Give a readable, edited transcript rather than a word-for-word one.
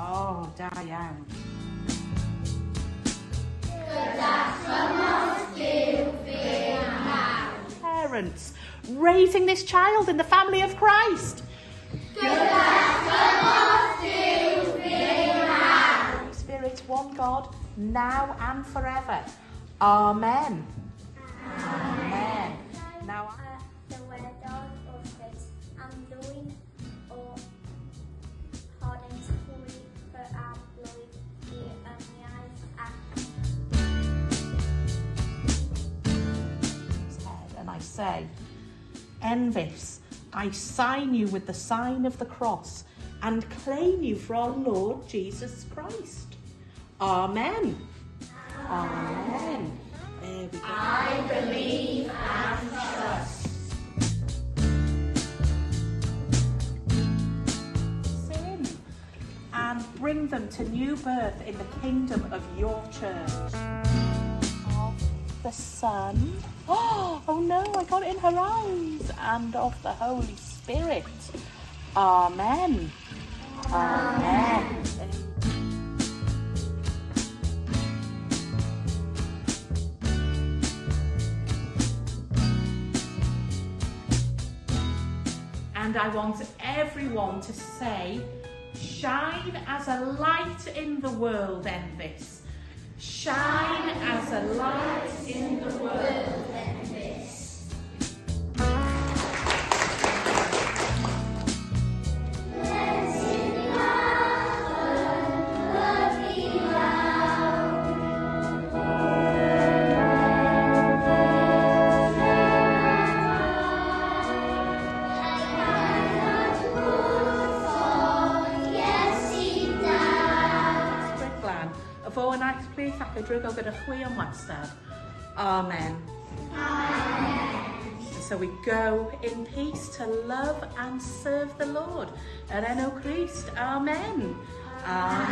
Oh, da iawn. Parents raising this child in the family of Christ. Spirit, one God, now and forever. Amen. Amen. Now The Bedydd Enfys am dwyn o honest hwy fy arglwydd I yniaeth ac. And I say, Enfys, I sign you with the sign of the cross and claim you for our Lord Jesus Christ. Amen. Amen. There we go. I believe and trust. Sin and bring them to new birth in the kingdom of your church. Of the Son. Oh no, I got it in her eyes. And of the Holy Spirit. Amen. Amen. And I want everyone to say, shine as a light in the world, Enfys. Shine as a light in the world, Enfys. Fo yn eich plith ac y drwygo gyda chwi am wastad. Amen. Amen. So we go in peace to love and serve the Lord. Yr enw Christ. Amen. Amen.